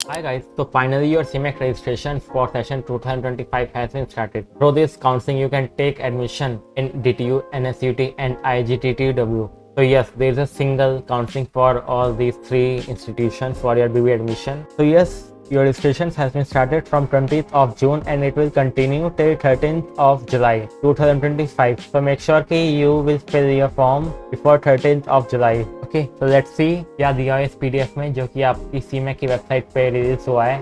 Hi guys, so finally your CMAC registration for session 2025 has been started. Through this counseling you can take admission in DTU, NSUT and IGTTW. So yes, there is a single counseling for all these three institutions for your BB admission. So yes, your registration has been started from 20th of June and it will continue till 13th of July 2025. So make sure कि you will fill your form before 13th of July. Okay तो let's see क्या दिया है इस PDF में जो कि आपकी सीमैक की वेबसाइट पे रिलीज हुआ है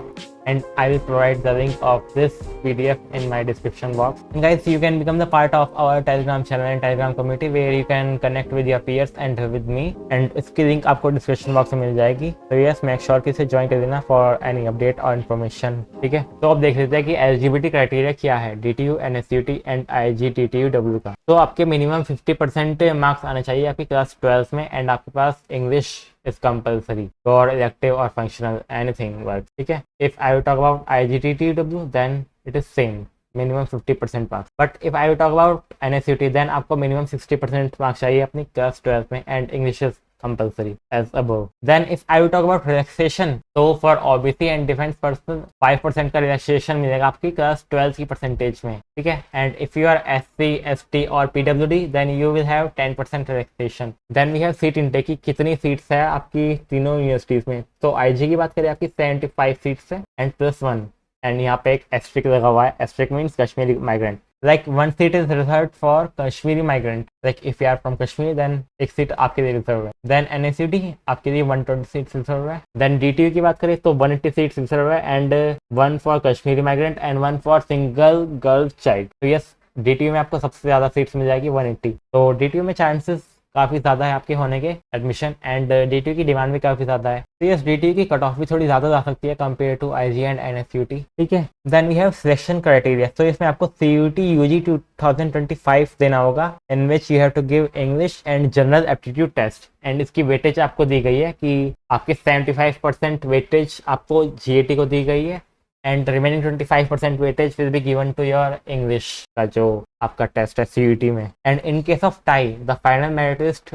and I will provide the link of this PDF in my description box. And guys, you can become the part of our Telegram channel and Telegram community where you can connect with your peers and with me. And इसकी link आपको description box में मिल जाएगी. तो yes, make sure कि इसे join कर देना for any update or information. ठीक है? तो अब देख लेते हैं कि eligibility criteria क्या है DTU, NSUT and IGTTUW का. तो आपके minimum 50% मार्क्स आने चाहिए आपकी क्लास 12 में and आपके पास English is compulsory for elective or functional anything works. ठीक है? If I will talk about IGTTW then it is same minimum 50% marks. But if I will talk about NSUT then आपको minimum 60% marks चाहिए अपनी class 12 में and English is compulsory as above. Then if I will talk about relaxation, तो for OBC and defense person 5% का relaxation मिलेगा आपकी class 12 की percentage में. ठीक है? And if you are SC, ST और PWD then you will have 10% relaxation. Then we have seat intake की कितनी सीट्स है आपकी तीनों यूनिवर्सिटीज में. तो IG की बात करें आपकी 75 सीट्स है and +1 एंड यहाँ पे एक एस्ट्रिक लगा हुआ है. Asterisk means Kashmiri migrant. Like one seat is reserved for Kashmiri migrant. Like if you are from Kashmir, then एक सीट आपके लिए रिजर्व है. Then NSUT आपके लिए 120 सीट्स रिजर्व है. Then DTU की बात करें तो 180 सीट्स रिजर्व है and 1 for Kashmiri migrant and 1 for single girl child. तो yes, DTU में आपको सबसे ज़्यादा सीट्स मिल जाएगी 180. तो DTU में चांसेस काफ़ी ज़्यादा है आपके होने के एडमिशन एंड DTU की डिमांड भी काफ़ी ज़्यादा है. तो यस DTU की कट ऑफ भी थोड़ी ज़्यादा जा सकती है compare to IG and NSUT. ठीक है. Then we have selection criteria. तो इसमें आपको CUT UG 2025 देना होगा in which you have to give English and general aptitude test and इसकी वेटेज आपको दी गई है कि आपके 75% वेटेज आपको GAT को दी गई है and remaining 25% weightage will be given to your English का जो आपका टेस्ट है CUT में. And in case of tie, the final merit list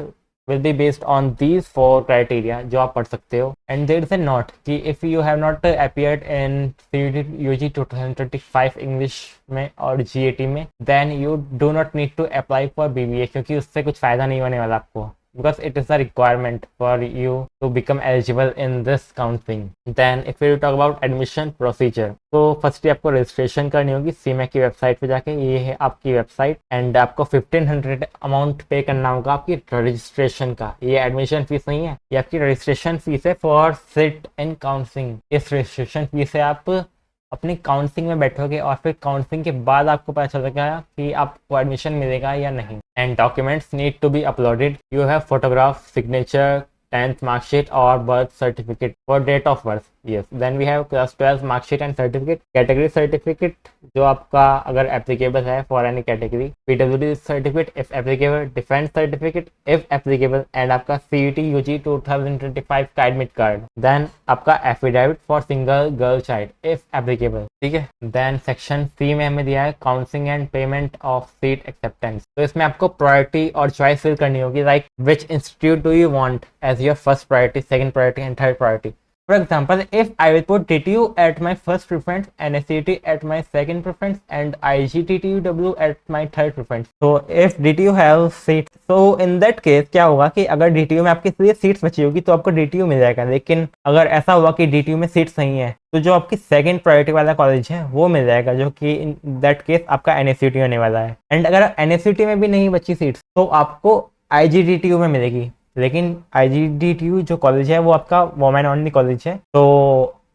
will be based on these 4 criteria जो आप पढ़ सकते हो. And there is a note कि if you have not appeared in CUT UG 2025 English में और GAT में then you do not need to apply for BBA क्योंकि उससे कुछ फ़ायदा नहीं होने वाला आपको. Because it is a requirement for you to become eligible in this counseling. Then if we talk about admission procedure, तो फर्स्टली आपको रजिस्ट्रेशन करनी होगी सीमैक की वेबसाइट पे जाके. ये है आपकी वेबसाइट एंड आपको 1500 अमाउंट पे करना होगा आपकी रजिस्ट्रेशन का. ये एडमिशन फीस नहीं है, ये आपकी रजिस्ट्रेशन फीस है फॉर सिट इन काउंसलिंग. इस रजिस्ट्रेशन फीस से आप अपनी काउंसलिंग में बैठोगे और फिर काउंसलिंग के बाद आपको पता चलेगा कि आपको एडमिशन मिलेगा या नहीं. And documents need to be uploaded. You have photograph, signature, 10th marksheet और birth certificate for date of birth. Yes. Then we have class 12 marksheet and certificate, category certificate जो आपका अगर एप्लीकेबल है for any category, PWD certificate if applicable, defence certificate if applicable and आपका CUT UG 2025 का admit card. Then आपका affidavit for single girl child if applicable. ठीक है. Then section C में हमें दिया है counselling and payment of seat acceptance. तो इसमें आपको प्रायोरिटी और चॉइस फिल करनी होगी like which institute do you want as your first priority, second priority and third priority. For example, if I will put DTU at my first preference, NSUT at my second preference and IGTTUW at my third preference. So if DTU have seats, so in that case क्या होगा कि अगर DTU में आपके लिए seats बची होगी तो आपको DTU मिल जाएगा. लेकिन अगर ऐसा हुआ कि DTU में सीट्स नहीं है तो जो आपकी सेकंड प्रायोरिटी वाला कॉलेज है वो मिल जाएगा जो कि इन दैट केस आपका NSUT होने वाला है. एंड अगर NSUT में भी नहीं बची सीट्स तो आपको IGTTU में मिलेगी. लेकिन IGTTU जो कॉलेज है वो आपका वोमेन ओनली कॉलेज है तो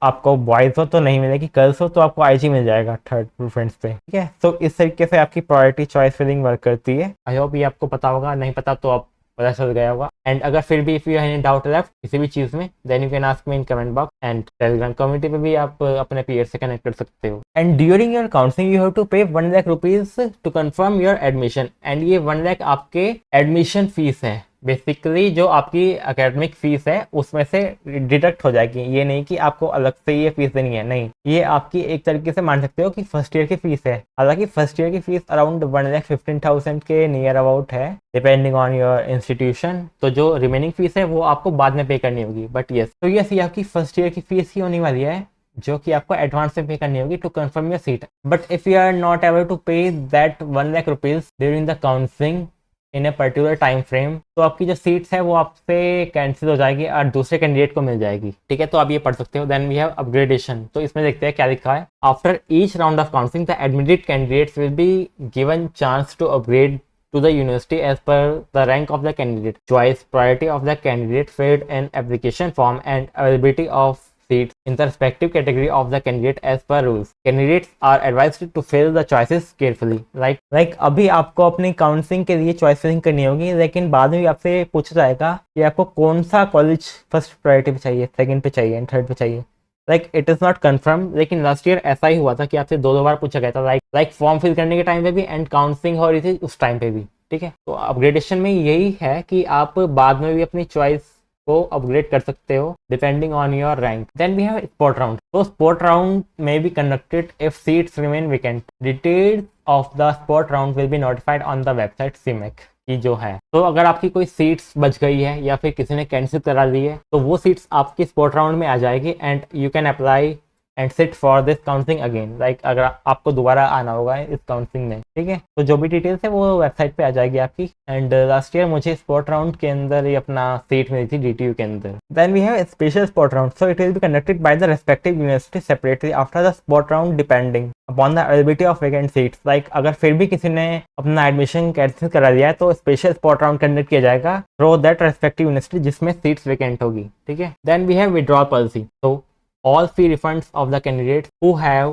आपको बॉयज़ हो तो नहीं मिलेगी, गर्ल्स हो तो आपको IG मिल जाएगा थर्ड प्रेफरेंस पे. ठीक है. तो इस तरीके से आपकी प्रायोरिटी चॉइस फिलिंग वर्क करती है. आई होप ये आपको पता होगा. नहीं पता तो आप पता चल गया होगा. एंड अगर फिर भी if you have any doubt left किसी भी चीज़ में then you can ask me in comment box and Telegram community पे भी आप अपने पीयर से कनेक्ट कर सकते हो. And during your counselling you have to pay 1 lakh rupees to confirm your admission. And ये 1 लाख आपके एडमिशन फीस है. बेसिकली जो आपकी एकेडमिक फीस है उसमें से डिडक्ट हो जाएगी. ये नहीं कि आपको अलग से ये फीस देनी है, नहीं. ये आपकी एक तरीके से मान सकते हो कि फर्स्ट ईयर की फीस है. हालांकि फर्स्ट ईयर की फीस अराउंड 1,15,000 के नियर अबाउट है डिपेंडिंग ऑन योर इंस्टीट्यूशन. तो जो रिमेनिंग फीस है वो आपको बाद में पे करनी होगी. बट यस, तो यस ये आपकी फर्स्ट ईयर ईयर की फीस ही होने वाली है जो कि आपको एडवांस में पे करनी होगी to confirm your seat. But if you are not able to pay that 1 lakh rupees during the counselling in a particular time frame, तो आपकी जो सीट्स है वो आपसे कैंसिल हो जाएगी और दूसरे कैंडिडेट को मिल जाएगी। ठीक है, तो आप ये पढ़ सकते हो। Then we have upgradation. तो इसमें देखते हैं क्या लिखा है। After each round of counselling the admitted candidates will be given chance to upgrade to the university as per the rank of the candidate, choice, priority of the candidate filled an application form, and availability of seats in the respective category of the candidate as per rules. Candidates are advised to fill the choices carefully. Like अभी आपको अपनी counselling के लिए choice filling करनी होगी, लेकिन बाद में भी आपसे पूछा जाएगा कि आपको कौन सा कॉलेज फर्स्ट प्रायोरिटी पे चाहिए, सेकंड पे चाहिए एंड थर्ड पे चाहिए। Like it is not confirm, लेकिन लास्ट ईयर ऐसा ही हुआ था कि आपसे दो बार पूछा गया था, लाइक फॉर्म फिल करने के टाइम पे भी एंड काउंसलिंग हो रही थी उस टाइम पे भी। ठीक है, तो अपग्रेडेशन में यही है कि आप बाद में भी अपनी चॉइस को अपग्रेड कर सकते हो depending on your rank. Then we have sport round. तो स्पोर्ट राउंड में be conducted if seats remain vacant. Details of the sport round will be notified on the website सीमेक की जो है। तो अगर आपकी कोई सीट्स बच गई है या फिर किसी ने कैंसिल करा दी है तो वो सीट्स आपकी स्पोर्ट राउंड में आ जाएगी and you can apply and sit for this counselling again. Like अगर आपको दोबारा आना होगा इस काउंसलिंग में। ठीक है, तो जो भी डिटेल्स है वो वेबसाइट पे आ जाएगी आपकी। एंड लास्ट ईयर मुझे स्पोर्ट राउंड के अंदर ही अपना सीट मिली थी DTU के अंदर। Then we have special sport round. So it will be conducted by the respective university separately after the sport round depending upon the availability of vacant seats. Like अगर फिर भी किसी ने अपना एडमिशन कैंसिल करा दिया है तो स्पेशल स्पोर्ट राउंड कंडक्ट किया जाएगा थ्रू दैट रेस्पेक्टिव यूनिवर्सिटी जिसमें सीट्स वैकेंट होगी। ठीक है, then we have withdrawal policy. तो all fee refunds of the candidates who have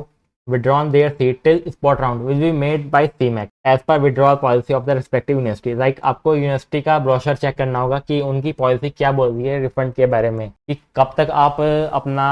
withdrawn their seat till spot round will be made by CMAC as per withdrawal policy of the respective university. Like आपको university का brochure check करना होगा कि उनकी policy क्या बोल रही है रिफंड के बारे में, कि कब तक आप अपना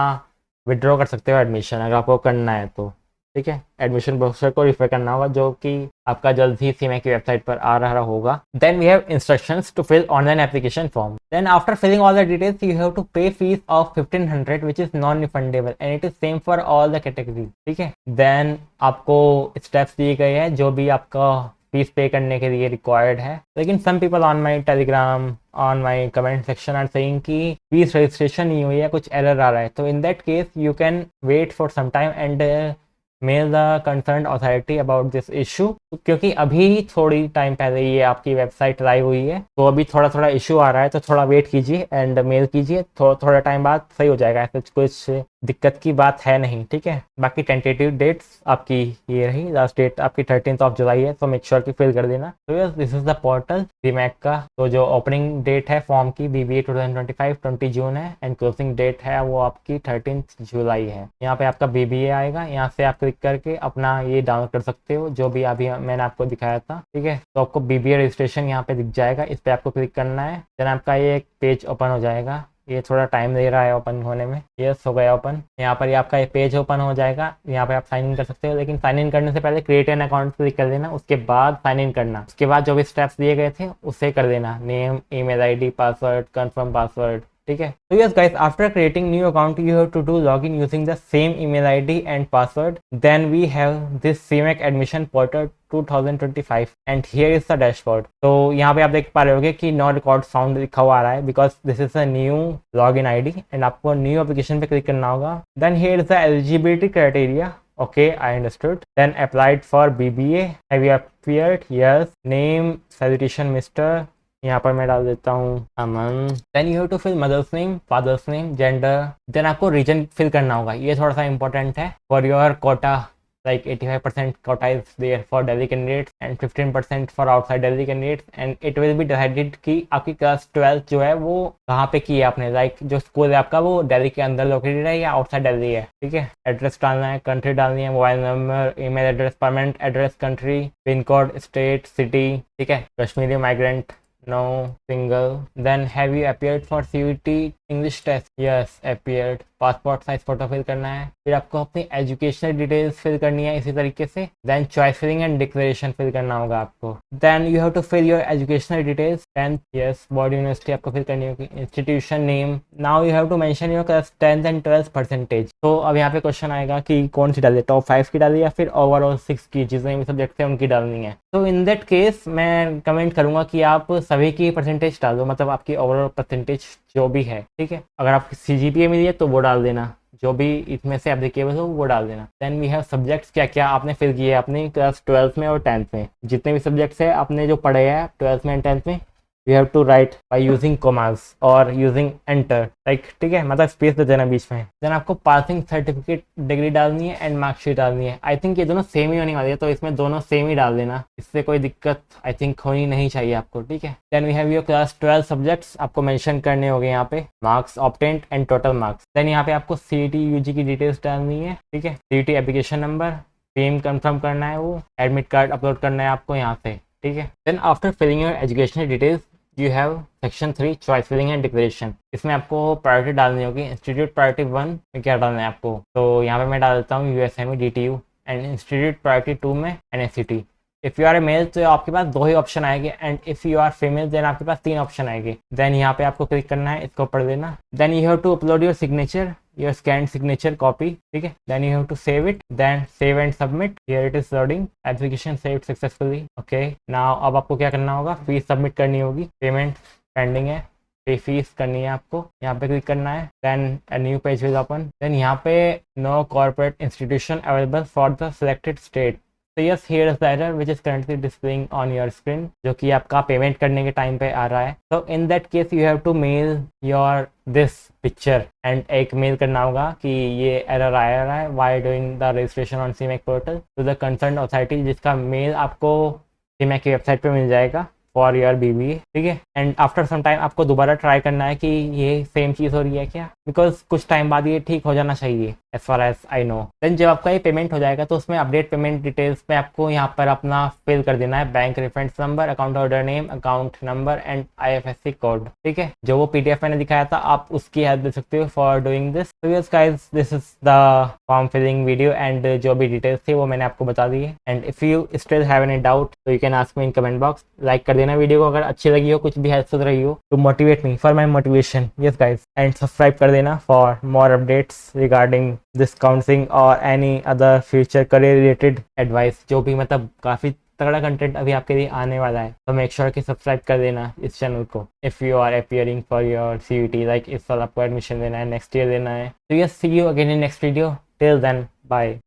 विड्रॉ कर सकते हो एडमिशन अगर आपको करना है तो। ठीक है, एडमिशन ब्रोशर को रिफर करना होगा जो कि आपका जल्द ही सीमेक की वेबसाइट पर आ रहा होगा। Then we have instructions to fill online application form. Then after filling all the details you have to pay fees of 1500 which is non refundable and it is same for all the category. ठीक है, then आपको steps दिए गए हैं जो भी आपका fees पे करने के लिए रिक्वायर्ड है। लेकिन some people on my Telegram on my comment section are saying कि फीस रजिस्ट्रेशन नहीं हुई है, कुछ एरर आ रहा है। तो in that case you can wait for some time and mail the concern authority about this issue, क्योंकि अभी थोड़ी टाइम पहले ये आपकी वेबसाइट लाइव हुई है तो अभी थोड़ा इशू आ रहा है। तो थोड़ा वेट कीजिए एंड मेल कीजिए, थोड़ा टाइम बाद सही हो जाएगा, ऐसा कुछ दिक्कत की बात है नहीं। ठीक है, बाकी टेंटेटिव डेट्स आपकी ये रही। लास्ट डेट आपकी 13 जुलाई है, तो मेक श्योर की फिल कर देना। तो yes, this is the portal सीमैक का। तो जो ओपनिंग डेट है फॉर्म की BBA 2025 20 जून है एंड क्लोजिंग डेट है वो आपकी 13 जुलाई है। यहाँ पे आपका BBA आएगा, यहाँ से आप क्लिक करके अपना ये डाउनलोड कर सकते हो जो भी अभी मैंने आपको दिखाया था। ठीक है, तो आपको BBA रजिस्ट्रेशन यहाँ पे दिख जाएगा, इस पर आपको क्लिक करना है। देन आपका ये एक पेज ओपन हो जाएगा। ये थोड़ा टाइम ले रहा है ओपन होने में। यस, हो गया ओपन। यहाँ पर ये आपका ये पेज ओपन हो जाएगा। यहाँ पे आप साइन इन कर सकते हो, लेकिन साइन इन करने से पहले क्रिएट एन अकाउंट क्लिक कर देना, उसके बाद साइन इन करना। उसके बाद जो भी स्टेप्स दिए गए थे उसे कर देना, name, email ID, password, confirm password. ठीक है, तो yes guys, after creating new account you have to do log in using the same email ID and password. Then we have this सीमेक admission portal 2025 and here is the dashboard. तो यहाँ पे आप देख पा रहे होगे कि नॉट रिकॉर्ड फाउंड लिखा हुआ आ रहा है because this is a new login ID and आपको न्यू एप्लीकेशन पे क्लिक करना होगा। Then here is the eligibility criteria. Okay, I understood. Then applied for BBA. Have you appeared? Yes. Name, salutation, Mr. यहाँ पर मैं डाल देता हूँ Aman. Then you have to fill mother's name, father's name, gender. Then आपको region fill करना होगा, ये थोड़ा सा इंपॉर्टेंट है। For your quota, like 85% quota is there for Delhi candidates and 15% for outside Delhi candidates and it will be decided कि आपकी class 12 जो है वो कहाँ पे की है आपने। लाइक जो स्कूल है आपका वो दिल्ली के अंदर लोकेटेड है या आउटसाइड दिल्ली है। ठीक है, एड्रेस डालना है, कंट्री डालनी है, mobile number, email address, permanent address, country, pin code, state, city. ठीक है, Kashmiri migrant, no, single. Then have you appeared for CUET English test? Yes, appeared. Passport size photo fill करना है। फिर आपको अपनी एजुकेशनल डिटेल्स फिल करनी है इसी तरीके से। Then choice filling and declaration fill करना होगा आपको। Then you have to fill your educational details. 10th, yes, board university आपको फिल करनी होगी, institution name. Now you have to mention your class 10th and 12th percentage. तो अब यहाँ पे क्वेश्चन आएगा कि कौन सी डाली, टॉप 5 की डाली या फिर ओवरऑल 6 की, जितने भी सब्जेक्ट है उनकी डालनी है। तो इन दैट केस मैं कमेंट करूंगा कि आप सभी की परसेंटेज डाल दो, मतलब आपकी ओवरऑल परसेंटेज जो भी है, ठीक है। अगर आपकी CGPA मिली है तो वो डाल देना, जो भी इसमें से एप्लीकेबल हो वो डाल देना। देन वी हैव सब्जेक्ट्स, क्या क्या आपने फिल किए अपने क्लास 12th में और 10th में, जितने भी सब्जेक्ट्स है आपने जो पढ़े हैं 12th में एंड 10th में, you have to write by using commas और using enter, like ठीक है, मतलब स्पेस दे देना बीच में। देन आपको पासिंग सर्टिफिकेट डिग्री डालनी है एंड मार्कशीट डालनी है। आई थिंक ये दोनों सेम ही होने वाली है, तो इसमें दोनों सेम ही डाल देना, इससे कोई दिक्कत आई थिंक होनी नहीं चाहिए आपको, ठीक है। Then we have your class 12 subjects, आपको मेंशन करने होंगे यहाँ पे marks obtained and total marks. Then यहाँ पे आपको CET UG की डिटेल्स डालनी है, ठीक है। CET application number, same confirm करना है, वो एडमिट कार्ड अपलोड करना है आपको यहाँ से, ठीक है। Then after filling your educational details you have section 3 choice filling and declaration. इसमें आपको प्रायोरिटी डालनी होगी। इंस्टीट्यूट प्रायोरिटी 1 में क्या डालना है आपको, तो यहाँ पे मैं डाल देता हूँ USME DTU, and institute priority 2 में NSCT। If you are a male तो आपके पास 2 ही ऑप्शन आएंगे, and if you are female then आपके पास 3 ऑप्शन आएंगे। देन यहाँ पे आपको क्लिक करना है, इसको पढ़ देना। Then you have to upload your signature, your scanned signature copy, ठीक है। then you have to save it, then save and submit, here it is loading, application saved successfully, okay। now अब आपको क्या करना होगा, फीस सबमिट करनी होगी, payment pending है, पे फीस करनी है आपको, यहाँ पे क्लिक करना है। then a new page will open, then यहाँ पे no corporate institution available for the selected state, तो yes here is the error which is currently displaying on your screen, जो कि आपका पेमेंट करने के टाइम पे आ रहा है। तो in that case you have to mail your this picture, and एक मेल करना होगा कि ये एरर आया रहा है while doing the registration on CMAC portal to the concern authority, जिसका मेल आपको CMAC की वेबसाइट पे मिल जाएगा फॉर योर BBA, ठीक है। एंड आफ्टर सम टाइम आपको दोबारा ट्राई करना है कि ये सेम चीज़ हो रही है क्या, बिकॉज कुछ टाइम बाद ये ठीक हो जाना चाहिए as far as I know. Then जब आपका ये पेमेंट हो जाएगा तो उसमें अपडेट पेमेंट डिटेल्स में आपको यहाँ पर अपना फिल कर देना है, bank reference number, account order name, account number and IFSC code, ठीक है। जो वो PDF मैंने दिखाया था आप उसकी हेल्प ले सकते हो फॉर डूइंग दिस। तो yes guys, this is the form filling video, and जो भी डिटेल्स थी वो मैंने आपको बता दी है। And if you still have any doubt तो you can ask me in comment box. Like कर देना वीडियो को अगर अच्छी लगी हो, कुछ भी हेल्पफुल रही हो, to motivate me for my motivation. Yes guys, and subscribe कर देना for more updates regarding this counselling और any other future career related advice, जो भी मतलब काफ़ी तगड़ा कंटेंट अभी आपके लिए आने वाला है। तो मेक श्योर कि सब्सक्राइब कर देना इस चैनल को if you are appearing for your CUT, like इस साल आपको एडमिशन लेना है, नेक्स्ट ईयर लेना है। तो yes, see you again in next video, till then bye.